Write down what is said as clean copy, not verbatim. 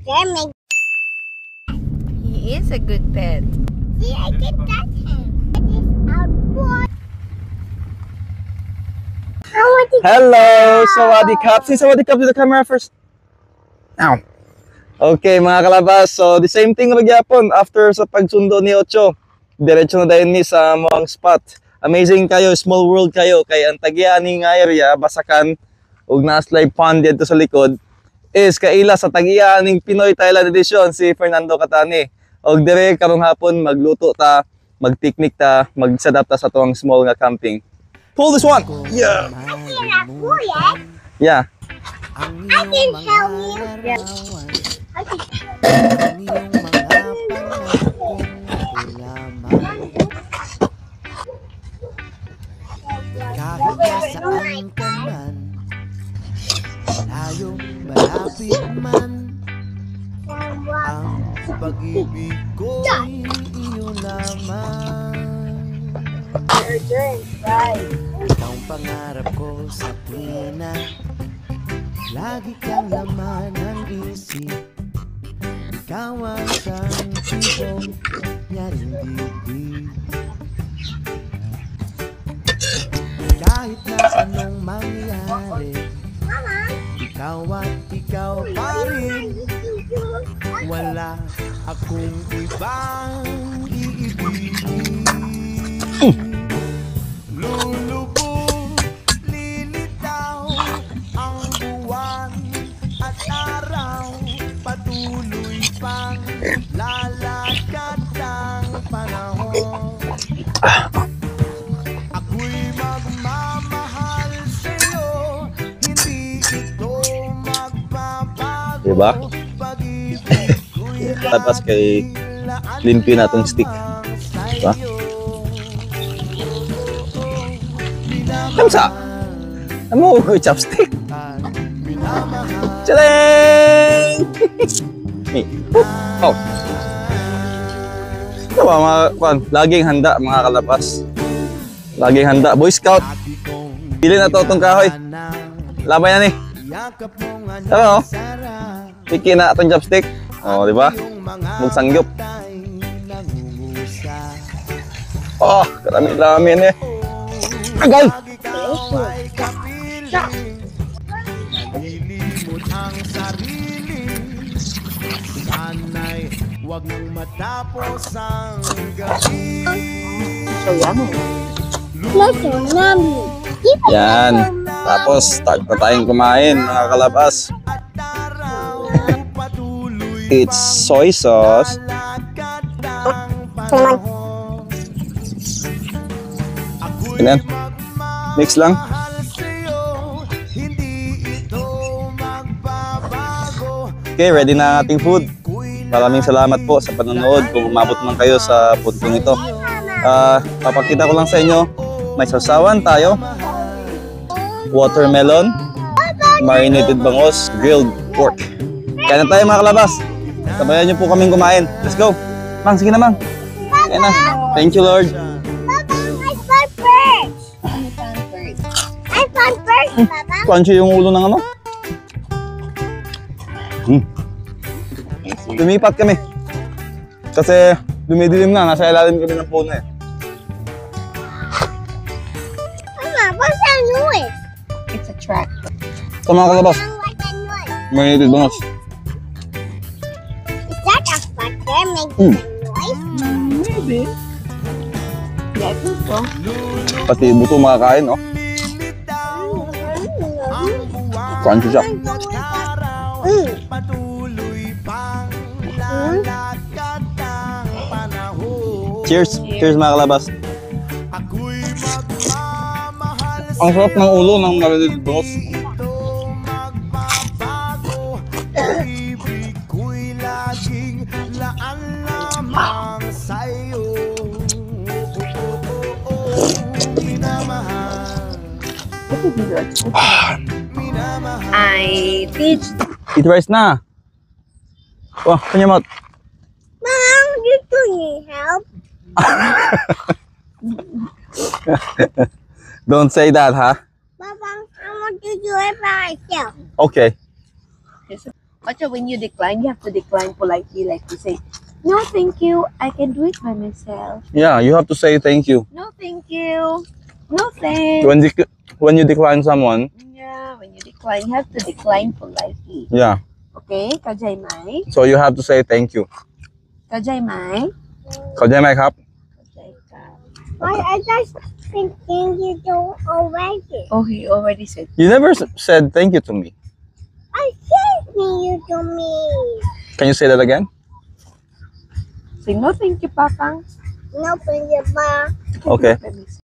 Jeremy. He is a good pet. See, I can touch him. It is our boy. Hello, Sawadee Cup. Say Sawadee Cup to the camera first. Ow. Okay, mga kalabas. So, the same thing magyapon after sa pagsundo ni Ocho. Diretso na dayon ni sa mga spot. Amazing kayo, small world kayo. Kay ang tagianing nga area, Basakan, ug na-slide pond dito sa likod, is kaila sa tagianing Pinoy Thailand Edition, si Fernando Catani. Og dire karong hapon, magluto ta, mag-picnic ta, mag-set up ta sa tuwang small nga camping. Pull this one! Yeah! Yeah. I can help you. Kahit nasaan ka man, layong malapit man, ang pag-ibig ko'y iyo lamang. Ikaw ang pangarap ko sa tuwina, lagi kang laman ng isip. Ikaw ang siyang nyaring bibig. Kahit na anong mangyari, ikaw at ikaw pa rin. Wala akong ibang iibigin. Lulubog, lilitaw ang buwan at araw. Patuloy pang lalakad ang panahon. Ako'y magmamahal sa'yo, hindi ito magbabago. Diba? Tapos kay limpyo na itong stick. Diba? Kamsa! Ano ko chopstick? Tchalang! Oh! Ito ba mga kwan? Laging handa mga kalabas. Laging handa. Boy Scout! Pili na ito itong kahoy. Labay na ni. Ano? Piki na itong chopstick. Oh, di ba? Magsangyop. Oh, karami-rami na eh. Agay! Nalilimot ang sarili, sana'y huwag nang matapos ang gabi. Yan. Tapos, start na tayong kumain, mga kalabas. It's soy sauce. Ganyan. Mix lang. Okay, ready na ang ating food. Maraming salamat po sa panonood. Kung umabot man kayo sa puntong ito. Papakita ko lang sa inyo. May sausawan tayo. Watermelon. Marinated bangos. Grilled pork. Kaya na tayo mga kalabas. Sabayan niyo po kaming kumain. Let's go. Mang, sige na mang. Kaya na. Thank you Lord. I found first, Papa. Crunchy yung ulo ng ano? Lumipat kami. Kasi dumidilim na. Nasa ilalim kami ng puno eh. Mama, what's that noise? It's a tractor. Ito mga kalabas. What's that noise? Marinated bangos. Is that a tractor making a noise? Maybe. Yeah, I think so. Pati buto makakain, oh. Crunchy siya. Cheers! Cheers mga kalabas. Ang sarap ng ulo ng marinated bangos. I teach. Eat rice na. Wah, penyemot. Mom, you two need help. Don't say that, ha? Papa, I want to do it by myself. Okay. Ocho, when you decline, you have to decline politely, like you say, no, thank you. I can do it by myself. Yeah, you have to say thank you. No, thank you. No, thanks. When you decline someone, Yeah, when you decline, you have to decline politely. yeah. Okay, Kajay Mai. So you have to say thank you. Kajay Mai. เข้าใจไหมครับ Kajay ka. Why I just thinking you do already. Oh, he already said. You never said thank you to me. I said you to me. Can you say that again? Say no, thank you, Papang. No, but you Okay. Let me see.